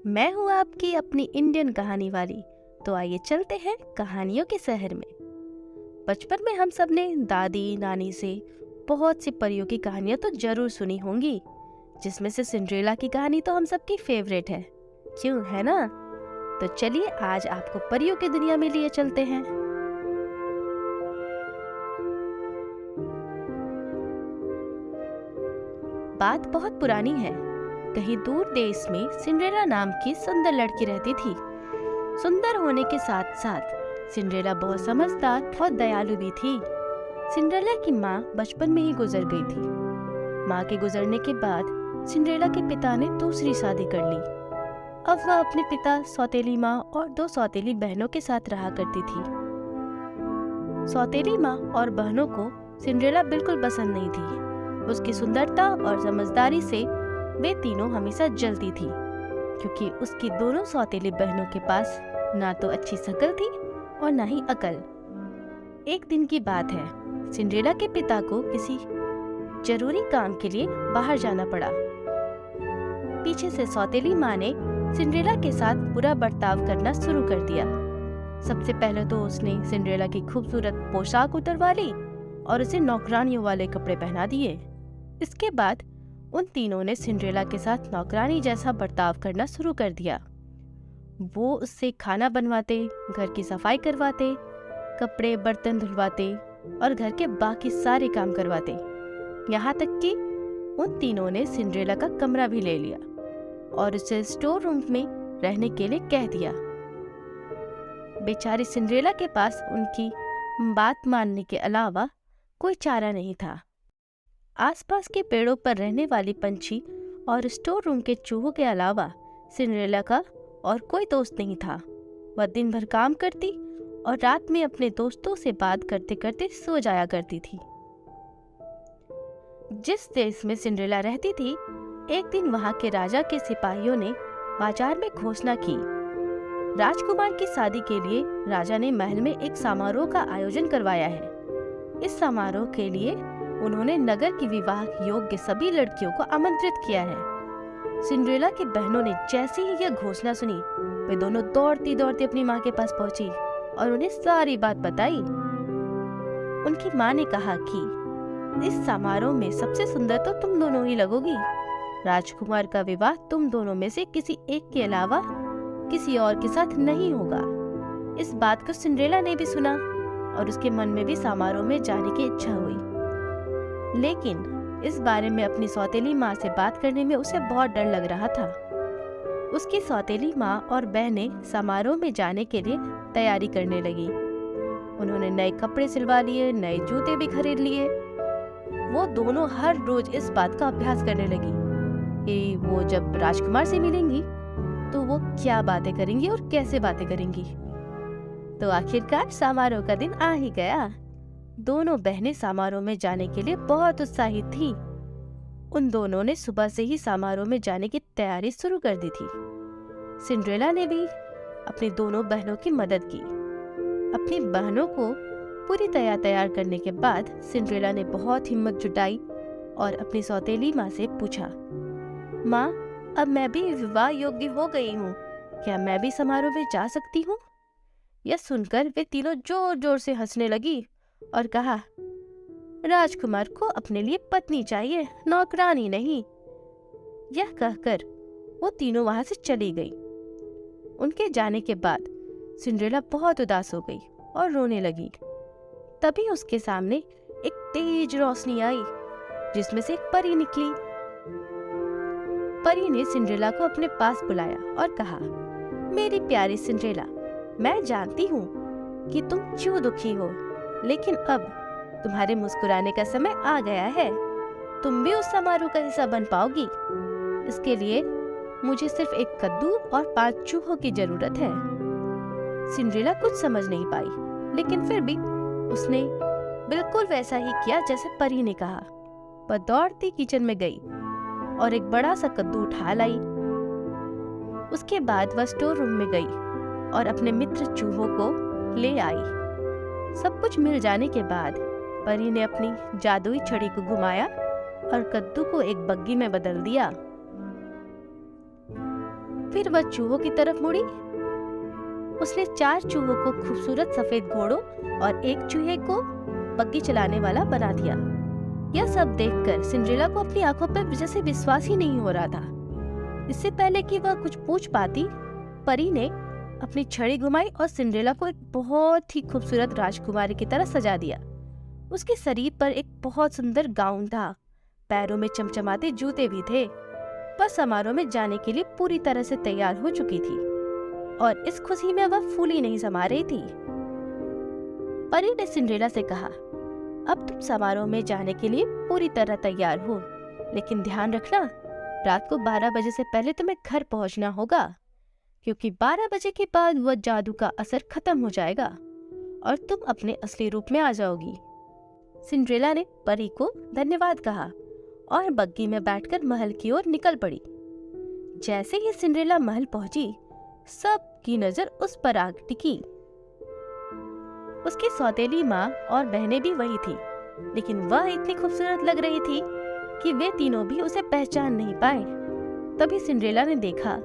मैं हूँ आपकी अपनी इंडियन कहानी वाली। तो आइए चलते हैं कहानियों के शहर में। बचपन में हम सब ने दादी नानी से बहुत सी परियों की कहानियां तो जरूर सुनी होंगी, जिसमें से सिंड्रेला की कहानी तो हम सबकी फेवरेट है। क्यों, है ना? तो चलिए आज आपको परियों की दुनिया में लिए चलते हैं। बात बहुत पुरानी है। कहीं दूर देश में सिंड्रेला नाम की सुंदर लड़की रहती थी। सुंदर होने के साथ साथ सिंड्रेला बहुत समझदार और दयालु भी थी। सिंड्रेला की माँ बचपन में ही गुजर गई थी। माँ के गुजरने के बाद सिंड्रेला के पिता ने दूसरी शादी कर ली। अब वह अपने पिता, सौतेली माँ और दो सौतेली बहनों के साथ रहा करती थी। सौतेली माँ और बहनों को सिंड्रेला बिल्कुल पसंद नहीं थी। उसकी सुंदरता और समझदारी से वे तीनों हमेशा जलती थी, क्योंकि उसकी दोनों सौतेली बहनों के पास ना तो अच्छी शक्ल थी और ना ही अकल। एक दिन की बात है, सिंड्रेला के पिता को किसी जरूरी काम के लिए बाहर जाना पड़ा। पीछे से सौतेली माँ ने सिंड्रेला के साथ बुरा बर्ताव करना शुरू कर दिया। सबसे पहले तो उसने सिंड्रेला की खूबसूरत पोशाक उतरवा ली और उसे नौकरानियों वाले कपड़े पहना दिए। इसके बाद उन तीनों ने सिंड्रेला के साथ नौकरानी जैसा बर्ताव करना शुरू कर दिया। वो उससे खाना बनवाते, घर की सफाई करवाते, कपड़े बर्तन धुलवाते और घर के बाकी सारे काम करवाते। यहाँ तक कि उन तीनों ने सिंड्रेला का कमरा भी ले लिया और उसे स्टोर रूम में रहने के लिए कह दिया। बेचारी सिंड्रेला के पास उनकी बात मानने के अलावा कोई चारा नहीं था। आसपास के पेड़ों पर रहने वाली पंछी और स्टोर रूम के चूहों के अलावा सिंड्रेला का और कोई दोस्त नहीं था। वह दिन भर काम करती और रात में अपने दोस्तों से बात करते करते सो जाया करती थी। जिस देश में सिंड्रेला रहती थी, एक दिन वहां के राजा के सिपाहियों ने बाजार में घोषणा की। राजकुमार की शादी के लिए राजा ने महल में एक समारोह का आयोजन करवाया है। इस समारोह के लिए उन्होंने नगर की विवाह योग्य सभी लड़कियों को आमंत्रित किया है। सिंड्रेला की बहनों ने जैसे ही यह घोषणा सुनी, वे दोनों दौड़ती दौड़ती अपनी माँ के पास पहुंची और उन्हें सारी बात बताई। उनकी माँ ने कहा कि इस समारोह में सबसे सुंदर तो तुम दोनों ही लगोगी। राजकुमार का विवाह तुम दोनों में से किसी एक के अलावा किसी और के साथ नहीं होगा। इस बात को सिंड्रेला ने भी सुना और उसके मन में भी समारोह में जाने की इच्छा हुई। लेकिन इस बारे में अपनी सौतेली माँ से बात करने में उसे बहुत डर लग रहा था। उसकी सौतेली माँ और बहनें समारोह में जाने के लिए तैयारी करने लगी। उन्होंने नए कपड़े सिलवा लिए, नए जूते भी खरीद लिए। वो दोनों हर रोज इस बात का अभ्यास करने लगी कि वो जब राजकुमार से मिलेंगी तो वो क्या बातें करेंगी और कैसे बातें करेंगी। तो आखिरकार समारोह का दिन आ ही गया। दोनों बहनें समारोह में जाने के लिए बहुत उत्साहित थीं। उन दोनों ने सुबह से ही समारोह में जाने की तैयारी शुरू कर दी थी। सिंड्रेला ने भी अपनी दोनों बहनों की मदद की। अपनी बहनों को पूरी तैयार करने के बाद सिंड्रेला ने बहुत हिम्मत जुटाई और अपनी सौतेली माँ से पूछा, माँ, अब मैं भी विवाह योग्य हो गई हूँ, क्या मैं भी समारोह में जा सकती हूँ? यह सुनकर वे तीनों जोर जोर से हंसने लगी और कहा, राजकुमार को अपने लिए पत्नी चाहिए, नौकरानी नहीं। यह कहकर वो तीनों वहां से चली गई। उनके जाने के बाद सिंड्रेला बहुत उदास हो गई और रोने लगी। तभी उसके सामने एक तेज रोशनी आई, जिसमें से एक परी निकली। परी ने सिंड्रेला को अपने पास बुलाया और कहा, मेरी प्यारी सिंड्रेला, मैं जानती हूँ कि तुम क्यों दुखी हो, लेकिन अब तुम्हारे मुस्कुराने का समय आ गया है। तुम भी उस समारोह का हिस्सा बन पाओगी। इसके लिए मुझे सिर्फ एक कद्दू और 5 चूहों की जरूरत है। सिंड्रेला कुछ समझ नहीं पाई, लेकिन फिर भी उसने बिल्कुल वैसा ही किया जैसे परी ने कहा। वह दौड़ती किचन में गई और एक बड़ा सा कद्दू उठा लाई। उसके बाद वह स्टोर रूम में गई और अपने मित्र चूहों को ले आई। सब कुछ मिल जाने के बाद परी ने अपनी जादुई छड़ी को घुमाया और कद्दू को एक बग्गी में बदल दिया। फिर वह चूहों की तरफ मुड़ी। उसने 4 चूहों को खूबसूरत सफेद घोड़ों और एक चूहे को बग्गी चलाने वाला बना दिया। यह सब देखकर सिंड्रेला को अपनी आंखों पर जैसे विश्वास ही नहीं हो रहा था। इससे पहले कि वह कुछ पूछ पाती, परी ने अपनी छड़ी घुमाई और सिंड्रेला को एक बहुत ही खूबसूरत राजकुमारी की तरह सजा दिया। उसके शरीर पर एक बहुत सुंदर गाउन था, पैरों में चमचमाते जूते भी थे। वह समारोह में जाने के लिए पूरी तरह से तैयार हो चुकी थी और इस खुशी में वह फूली नहीं समा रही थी। परी ने सिंड्रेला से कहा, अब तुम समारोह में जाने के लिए पूरी तरह तैयार हो, लेकिन ध्यान रखना, रात को 12 बजे से पहले तुम्हें घर पहुंचना होगा, क्योंकि 12 बजे के बाद वह जादू का असर खत्म हो जाएगा और तुम अपने असली रूप में आ जाओगी। सिंड्रेला ने परी को धन्यवाद कहा और बग्गी में बैठकर महल की ओर निकल पड़ी। जैसे ही सिंड्रेला महल पहुंची, सबकी नजर उस पर आ टिकी। उसकी सौतेली माँ और बहनें भी वही थी, लेकिन वह इतनी खूबसूरत लग रही थी कि वे तीनों भी उसे पहचान नहीं पाए। तभी सिंड्रेला ने देखा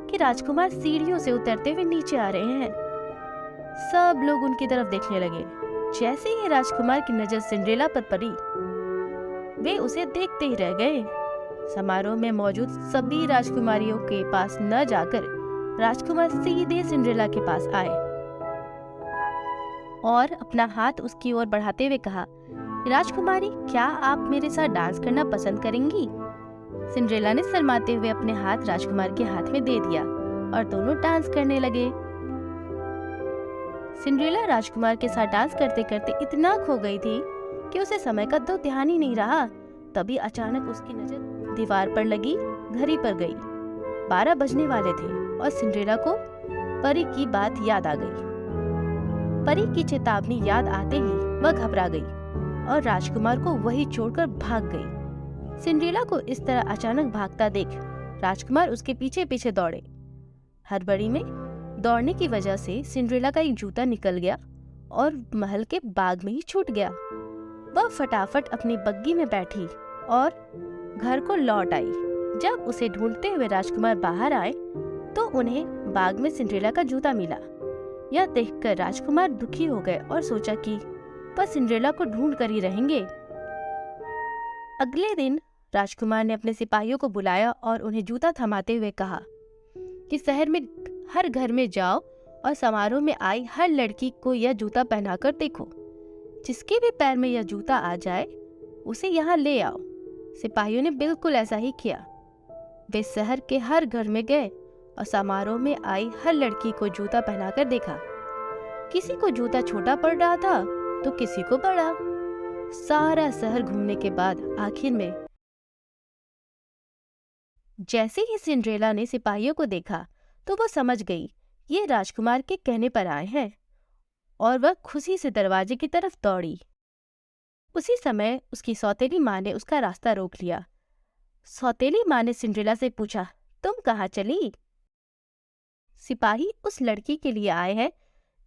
कि राजकुमार सीढ़ियों से उतरते हुए नीचे आ रहे हैं। सब लोग उनकी तरफ देखने लगे। जैसे ही राजकुमार की नजर सिंड्रेला पर पड़ी, वे उसे देखते ही रह गए। समारोह में मौजूद सभी राजकुमारियों के पास न जाकर राजकुमार सीधे सिंड्रेला के पास आए और अपना हाथ उसकी ओर बढ़ाते हुए कहा, राजकुमारी, क्या आप मेरे साथ डांस करना पसंद करेंगी? सिंड्रेला ने शर्माते हुए अपने हाथ राजकुमार के हाथ में दे दिया और दोनों डांस करने लगे। सिंड्रेला राजकुमार के साथ डांस करते करते इतना खो गई थी कि उसे समय का तो ध्यान ही नहीं रहा। तभी अचानक उसकी नजर दीवार पर लगी घड़ी पर गई। 12 बजने वाले थे और सिंड्रेला को परी की बात याद आ गई। परी की चेतावनी याद आते ही वह घबरा गई और राजकुमार को वहीं छोड़कर भाग गई। सिंड्रेला को इस तरह अचानक भागता देख राजकुमार उसके पीछे पीछे दौड़े। हड़बड़ी में दौड़ने की वजह से सिंड्रेला का एक जूता निकल गया और महल के बाग में ही छूट गया। वह फटाफट अपनी बग्गी में बैठी और घर को लौट आई। जब उसे ढूंढते हुए राजकुमार बाहर आए तो उन्हें बाग में सिंड्रेला का जूता मिला। यह देखकर राजकुमार दुखी हो गए और सोचा कि वह सिंड्रेला को ढूंढ कर ही रहेंगे। अगले दिन राजकुमार ने अपने सिपाहियों को बुलाया और उन्हें जूता थमाते हुए कहा कि शहर में हर घर में जाओ और समारोह में आई हर लड़की को यह जूता पहनाकर देखो। जिसके भी पैर में यह जूता आ जाए उसे यहाँ ले आओ। सिपाहियों ने बिल्कुल ऐसा ही किया। वे शहर के हर घर में गए और समारोह में आई हर लड़की को जूता पहनाकर देखा। किसी को जूता छोटा पड़ रहा था तो किसी को बड़ा। सारा शहर घूमने के बाद आखिर में जैसे ही सिंड्रेला ने सिपाहियों को देखा तो वह समझ गई ये राजकुमार के कहने पर आए हैं और वह खुशी से दरवाजे की तरफ दौड़ी। उसी समय उसकी सौतेली माँ ने उसका रास्ता रोक लिया। सौतेली माँ ने सिंड्रेला से पूछा, तुम कहाँ चली? सिपाही उस लड़की के लिए आए हैं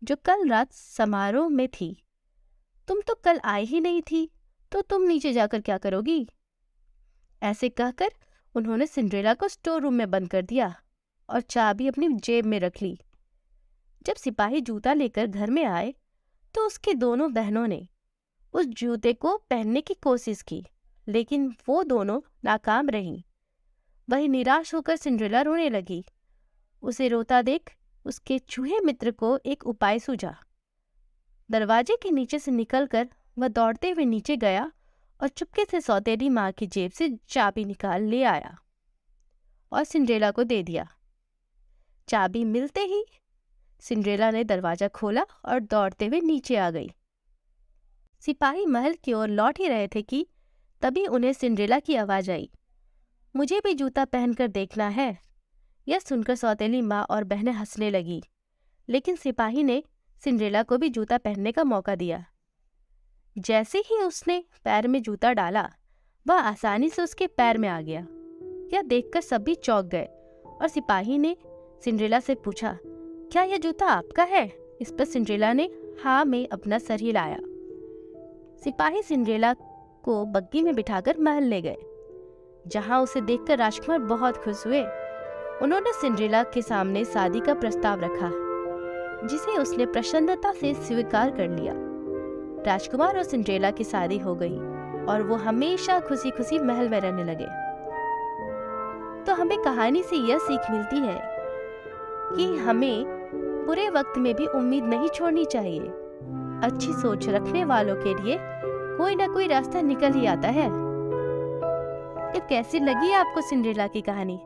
जो कल रात समारोह में थी। तुम तो कल आई ही नहीं थी, तो तुम नीचे जाकर क्या करोगी? ऐसे कहकर उन्होंने सिंड्रेला को स्टोर रूम में बंद कर दिया और चाबी अपनी जेब में रख ली। जब सिपाही जूता लेकर घर में आए तो उसकी दोनों बहनों ने उस जूते को पहनने की कोशिश की, लेकिन वो दोनों नाकाम रहीं। वही निराश होकर सिंड्रेला रोने लगी। उसे रोता देख उसके चूहे मित्र को एक उपाय सूझा। दरवाजे के नीचे से निकलकर वह दौड़ते हुए नीचे गया और चुपके से सौतेली माँ की जेब से चाबी निकाल ले आया और सिंड्रेला को दे दिया। चाबी मिलते ही सिंड्रेला ने दरवाजा खोला और दौड़ते हुए नीचे आ गई। सिपाही महल की ओर लौट ही रहे थे कि तभी उन्हें सिंड्रेला की आवाज आई, मुझे भी जूता पहनकर देखना है। यह सुनकर सौतेली माँ और बहनें हंसने लगी, लेकिन सिपाही ने सिंड्रेला को भी जूता पहनने का मौका दिया। जैसे ही उसने पैर में जूता डाला, वह आसानी से उसके पैर में आ गया। यह देखकर सभी चौंक गए और सिपाही ने सिंड्रेला से पूछा, क्या यह जूता आपका है? इस पर सिंड्रेला ने हाँ में अपना सर हिलाया। सिपाही सिंड्रेला को बग्गी में बिठाकर महल ले गए, जहां उसे देखकर राजकुमार बहुत खुश हुए। उन्होंने सिंड्रेला के सामने शादी का प्रस्ताव रखा, जिसे उसने प्रसन्नता से स्वीकार कर लिया। राजकुमार और सिंड्रेला की शादी हो गई और वो हमेशा खुशी खुशी महल में रहने लगे। तो हमें कहानी से यह सीख मिलती है कि हमें बुरे वक्त में भी उम्मीद नहीं छोड़नी चाहिए। अच्छी सोच रखने वालों के लिए कोई ना कोई रास्ता निकल ही आता है। तो कैसी लगी आपको सिंड्रेला की कहानी?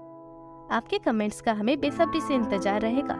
आपके कमेंट्स का हमें बेसब्री से इंतजार रहेगा।